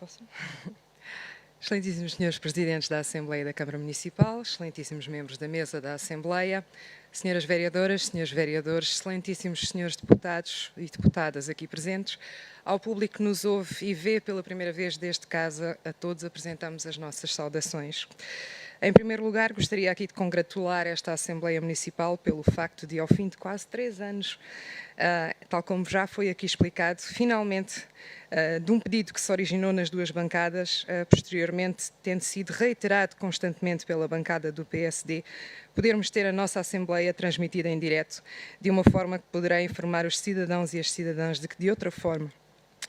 Posso? Excelentíssimos senhores presidentes da Assembleia da Câmara Municipal, excelentíssimos membros da mesa da Assembleia, senhoras vereadoras, senhores vereadores, excelentíssimos senhores deputados e deputadas aqui presentes, ao público que nos ouve e vê pela primeira vez deste casa, a todos apresentamos as nossas saudações. Em primeiro lugar, gostaria aqui de congratular esta Assembleia Municipal pelo facto de, ao fim de quase 3 anos, tal como já foi aqui explicado, finalmente, de um pedido que se originou nas duas bancadas, posteriormente tendo sido reiterado constantemente pela bancada do PSD, podermos ter a nossa Assembleia transmitida em direto, de uma forma que poderá informar os cidadãos e as cidadãs de que, de outra forma,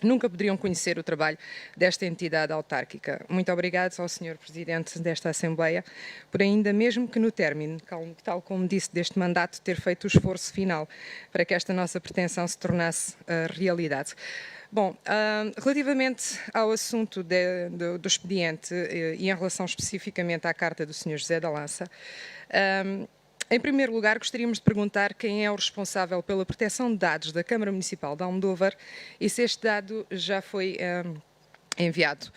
nunca poderiam conhecer o trabalho desta entidade autárquica. Muito obrigado ao Sr. Presidente desta Assembleia por ainda, mesmo que no término, tal como disse, deste mandato, ter feito o esforço final para que esta nossa pretensão se tornasse realidade. Bom, relativamente ao assunto do expediente e em relação especificamente à carta do Sr. José da Lança, em primeiro lugar, gostaríamos de perguntar quem é o responsável pela proteção de dados da Câmara Municipal de Almodóvar e se este dado já foi enviado.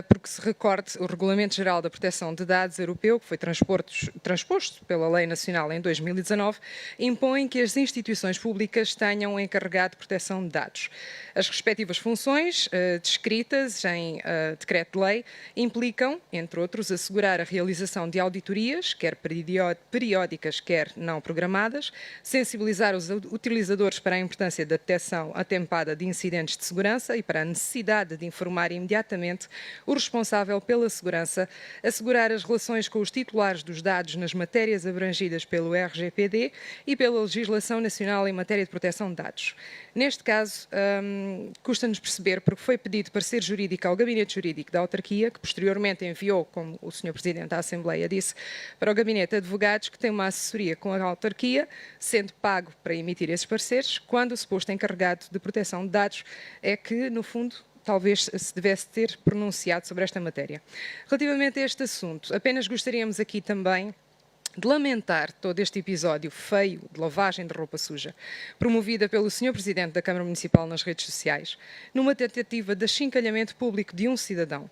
Porque se recorde, o Regulamento Geral da Proteção de Dados Europeu, que foi transposto pela Lei Nacional em 2019, impõe que as instituições públicas tenham um encarregado de proteção de dados. As respectivas funções, descritas em decreto-lei, implicam, entre outros, assegurar a realização de auditorias, quer periódicas, quer não programadas, sensibilizar os utilizadores para a importância da detecção atempada de incidentes de segurança e para a necessidade de informar imediatamente o responsável pela segurança, assegurar as relações com os titulares dos dados nas matérias abrangidas pelo RGPD e pela legislação nacional em matéria de proteção de dados. Neste caso, custa-nos perceber, porque foi pedido parecer jurídico ao Gabinete Jurídico da Autarquia, que posteriormente enviou, como o Sr. Presidente da Assembleia disse, para o Gabinete de Advogados, que tem uma assessoria com a Autarquia, sendo pago para emitir esses pareceres, quando o suposto encarregado de proteção de dados é que, no fundo, talvez se devesse ter pronunciado sobre esta matéria. Relativamente a este assunto, apenas gostaríamos aqui também de lamentar todo este episódio feio de lavagem de roupa suja, promovida pelo Sr. Presidente da Câmara Municipal nas redes sociais, numa tentativa de achincalhamento público de um cidadão.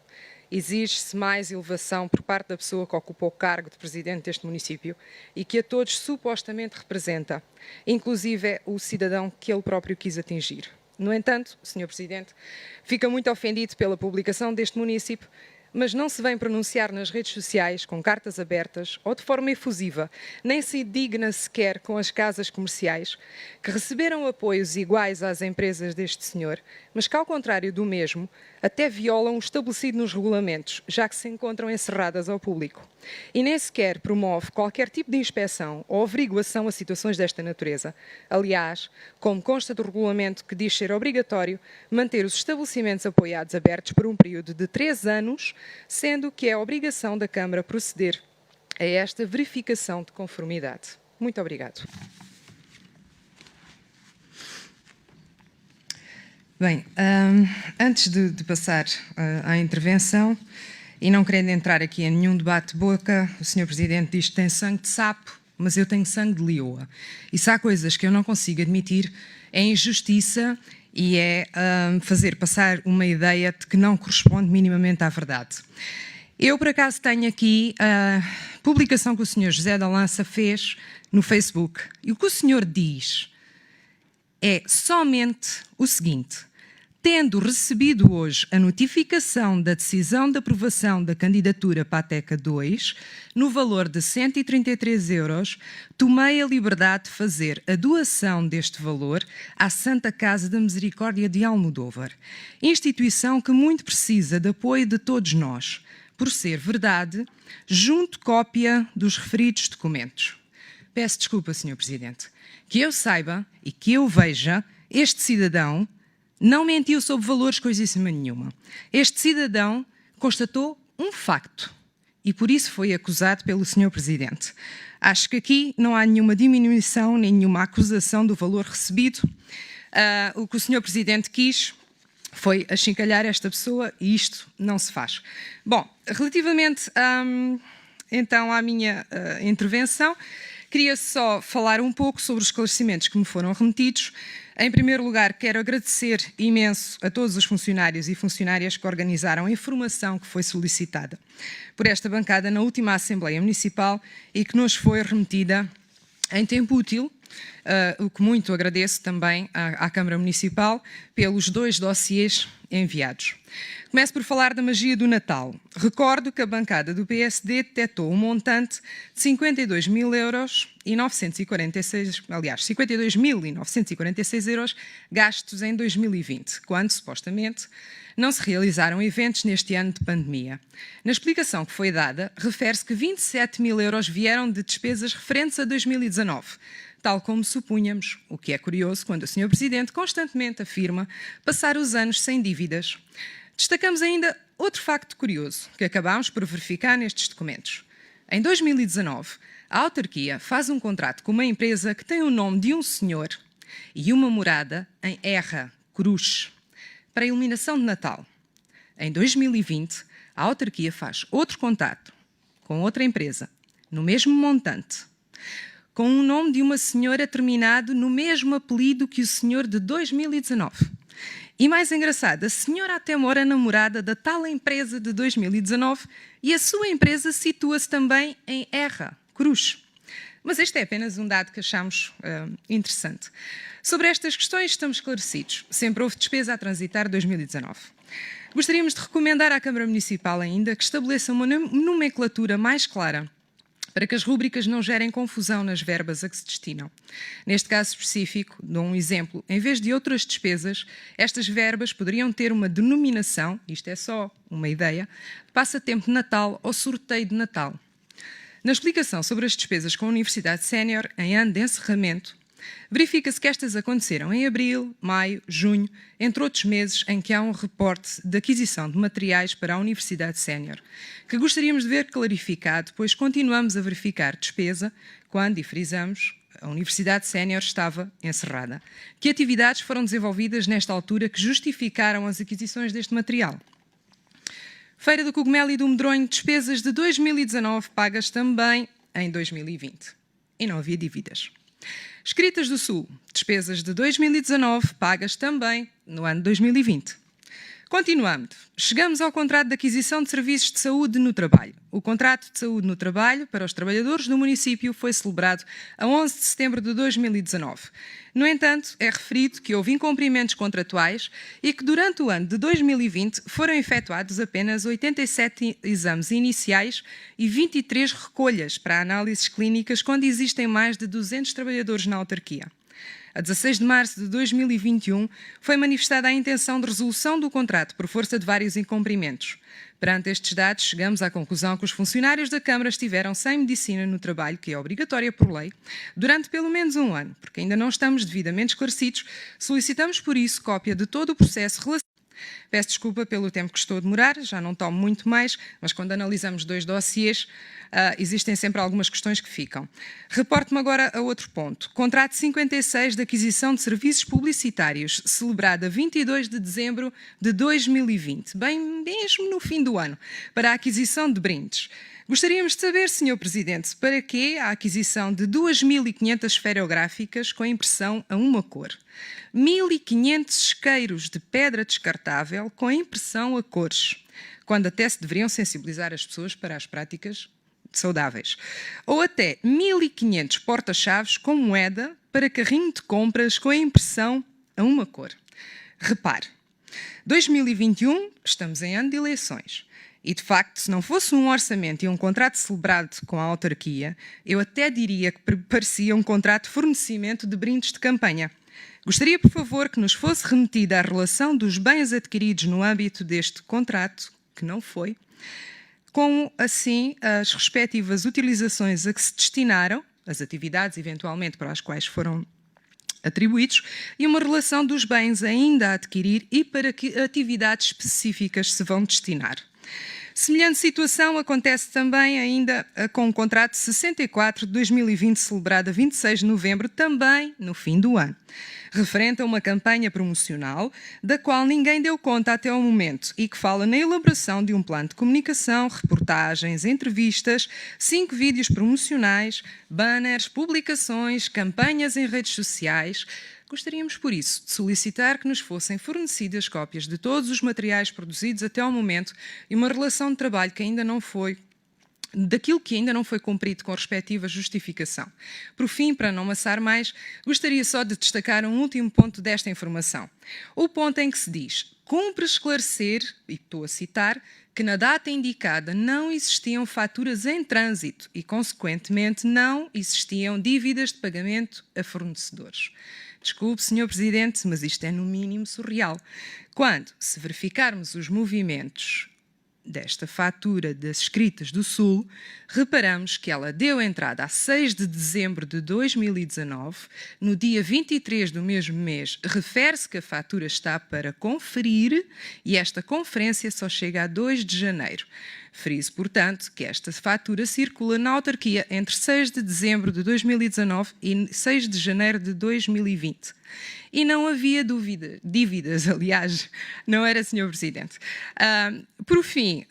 Exige-se mais elevação por parte da pessoa que ocupa o cargo de Presidente deste município e que a todos supostamente representa, inclusive o cidadão que ele próprio quis atingir. No entanto, Sr. Presidente, fica muito ofendido pela publicação deste município, mas não se vem pronunciar nas redes sociais com cartas abertas ou de forma efusiva, nem se indigna sequer com as casas comerciais que receberam apoios iguais às empresas deste senhor, mas que, ao contrário do mesmo, até violam o estabelecido nos regulamentos, já que se encontram encerradas ao público. E nem sequer promove qualquer tipo de inspeção ou averiguação a situações desta natureza. Aliás, como consta do regulamento que diz ser obrigatório manter os estabelecimentos apoiados abertos por um período de 3 anos, sendo que é obrigação da Câmara proceder a esta verificação de conformidade. Muito obrigado. Bem, antes de passar à intervenção, e não querendo entrar aqui em nenhum debate-boca, o Sr. Presidente diz que tem sangue de sapo, mas eu tenho sangue de leoa. E se há coisas que eu não consigo admitir, é injustiça e é fazer passar uma ideia de que não corresponde minimamente à verdade. Eu, por acaso, tenho aqui a publicação que o Sr. José da Lança fez no Facebook. E o que o senhor diz é somente o seguinte: tendo recebido hoje a notificação da decisão de aprovação da candidatura para a TECA 2, no valor de 133 €, tomei a liberdade de fazer a doação deste valor à Santa Casa da Misericórdia de Almodóvar, instituição que muito precisa de apoio de todos nós, por ser verdade, junto cópia dos referidos documentos. Peço desculpa, Sr. Presidente. Que eu saiba e que eu veja, este cidadão não mentiu sobre valores coisíssima nenhuma. Este cidadão constatou um facto e por isso foi acusado pelo Sr. Presidente. Acho que aqui não há nenhuma diminuição, nem nenhuma acusação do valor recebido. O que o Sr. Presidente quis foi achincalhar esta pessoa e isto não se faz. Bom, relativamente então à minha intervenção, queria só falar um pouco sobre os esclarecimentos que me foram remetidos. Em primeiro lugar, quero agradecer imenso a todos os funcionários e funcionárias que organizaram a informação que foi solicitada por esta bancada na última Assembleia Municipal e que nos foi remetida em tempo útil, o que muito agradeço também à Câmara Municipal pelos 2 dossiês enviados. Começo por falar da magia do Natal. Recordo que a bancada do PSD detectou um montante de 52.946 euros gastos em 2020, quando, supostamente, não se realizaram eventos neste ano de pandemia. Na explicação que foi dada, refere-se que 27.000 euros vieram de despesas referentes a 2019, tal como supunhamos, o que é curioso quando o Sr. Presidente constantemente afirma passar os anos sem dívidas. Destacamos ainda outro facto curioso que acabámos por verificar nestes documentos. Em 2019, a autarquia faz um contrato com uma empresa que tem o nome de um senhor e uma morada em Erra, Cruz, para a iluminação de Natal. Em 2020, a autarquia faz outro contrato com outra empresa, no mesmo montante, com o nome de uma senhora terminado no mesmo apelido que o senhor de 2019. E mais engraçado, a senhora até mora namorada da tal empresa de 2019 e a sua empresa situa-se também em Erra, Cruz. Mas este é apenas um dado que achamos interessante. Sobre estas questões estamos esclarecidos. Sempre houve despesa a transitar 2019. Gostaríamos de recomendar à Câmara Municipal ainda que estabeleça uma nomenclatura mais clara para que as rúbricas não gerem confusão nas verbas a que se destinam. Neste caso específico, dou um exemplo, em vez de outras despesas, estas verbas poderiam ter uma denominação, isto é só uma ideia, passatempo de Natal ou sorteio de Natal. Na explicação sobre as despesas com a Universidade Sénior em ano de encerramento, verifica-se que estas aconteceram em abril, maio, junho, entre outros meses em que há um reporte de aquisição de materiais para a Universidade Sénior, que gostaríamos de ver clarificado, pois continuamos a verificar despesa quando, e frisamos, a Universidade Sénior estava encerrada. Que atividades foram desenvolvidas nesta altura que justificaram as aquisições deste material? Feira do Cogumelo e do Medronho, despesas de 2019 pagas também em 2020. E não havia dívidas. Escritas do Sul, despesas de 2019 pagas também no ano de 2020. Continuando, chegamos ao contrato de aquisição de serviços de saúde no trabalho. O contrato de saúde no trabalho para os trabalhadores do município foi celebrado a 11 de setembro de 2019. No entanto, é referido que houve incumprimentos contratuais e que durante o ano de 2020 foram efetuados apenas 87 exames iniciais e 23 recolhas para análises clínicas quando existem mais de 200 trabalhadores na autarquia. A 16 de março de 2021, foi manifestada a intenção de resolução do contrato por força de vários incumprimentos. Perante estes dados, chegamos à conclusão que os funcionários da Câmara estiveram sem medicina no trabalho, que é obrigatória por lei, durante pelo menos um ano, porque ainda não estamos devidamente esclarecidos. Solicitamos, por isso, cópia de todo o processo relacionado. Peço desculpa pelo tempo que estou a demorar, já não tomo muito mais, mas quando analisamos 2 dossiês, existem sempre algumas questões que ficam. Reporto-me agora a outro ponto. Contrato 56 de aquisição de serviços publicitários, celebrado a 22 de dezembro de 2020, bem mesmo no fim do ano, para a aquisição de brindes. Gostaríamos de saber, Sr. Presidente, para que a aquisição de 2.500 esferográficas com impressão a uma cor, 1.500 isqueiros de pedra descartável com impressão a cores, quando até se deveriam sensibilizar as pessoas para as práticas saudáveis, ou até 1.500 porta-chaves com moeda para carrinho de compras com a impressão a uma cor. Repare, 2021, estamos em ano de eleições. E, de facto, se não fosse um orçamento e um contrato celebrado com a autarquia, eu até diria que parecia um contrato de fornecimento de brindes de campanha. Gostaria, por favor, que nos fosse remetida a relação dos bens adquiridos no âmbito deste contrato, que não foi, com, assim, as respectivas utilizações a que se destinaram, as atividades, eventualmente, para as quais foram atribuídos, e uma relação dos bens ainda a adquirir e para que atividades específicas se vão destinar. Semelhante situação acontece também ainda com o contrato 64 de 2020, celebrado a 26 de novembro, também no fim do ano. referente a uma campanha promocional da qual ninguém deu conta até ao momento e que fala na elaboração de um plano de comunicação, reportagens, entrevistas, 5 vídeos promocionais, banners, publicações, campanhas em redes sociais. Gostaríamos, por isso, de solicitar que nos fossem fornecidas cópias de todos os materiais produzidos até ao momento e uma relação de trabalho que ainda não foi daquilo que ainda não foi cumprido com a respectiva justificação. Por fim, para não amassar mais, gostaria só de destacar um último ponto desta informação. O ponto em que se diz: cumpre esclarecer, e estou a citar, que na data indicada não existiam faturas em trânsito e, consequentemente, não existiam dívidas de pagamento a fornecedores. Desculpe, Sr. Presidente, mas isto é no mínimo surreal. Quando, se verificarmos os movimentos desta fatura das escritas do Sul, reparamos que ela deu entrada a 6 de dezembro de 2019, no dia 23 do mesmo mês refere-se que a fatura está para conferir e esta conferência só chega a 2 de janeiro. Friso, portanto, que esta fatura circula na autarquia entre 6 de dezembro de 2019 e 6 de janeiro de 2020. E não havia dívidas, aliás, não era, Sr. Presidente. Por fim,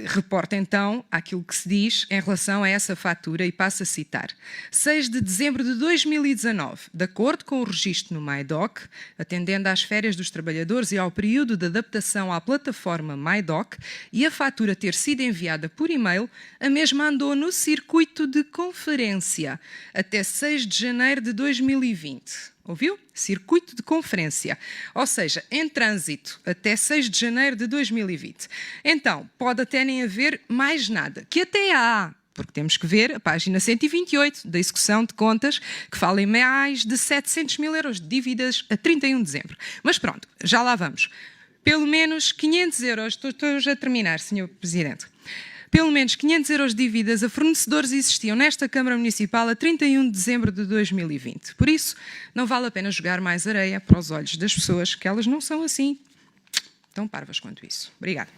reporta então aquilo que se diz em relação a essa fatura e passo a citar. 6 de dezembro de 2019, de acordo com o registro no MyDoc, atendendo às férias dos trabalhadores e ao período de adaptação à plataforma MyDoc e a fatura ter sido enviada por e-mail, a mesma andou no circuito de conferência até 6 de janeiro de 2020. Ouviu? Circuito de conferência, ou seja, em trânsito até 6 de janeiro de 2020. Então, pode até nem haver mais nada, que até há, porque temos que ver a página 128 da execução de contas, que fala em mais de 700 mil euros de dívidas a 31 de dezembro. Mas pronto, já lá vamos. Pelo menos 500 euros, estou já a terminar, Sr. Presidente. Pelo menos 500 euros de dívidas a fornecedores existiam nesta Câmara Municipal a 31 de dezembro de 2020. Por isso, não vale a pena jogar mais areia para os olhos das pessoas, que elas não são assim tão parvas quanto isso. Obrigada.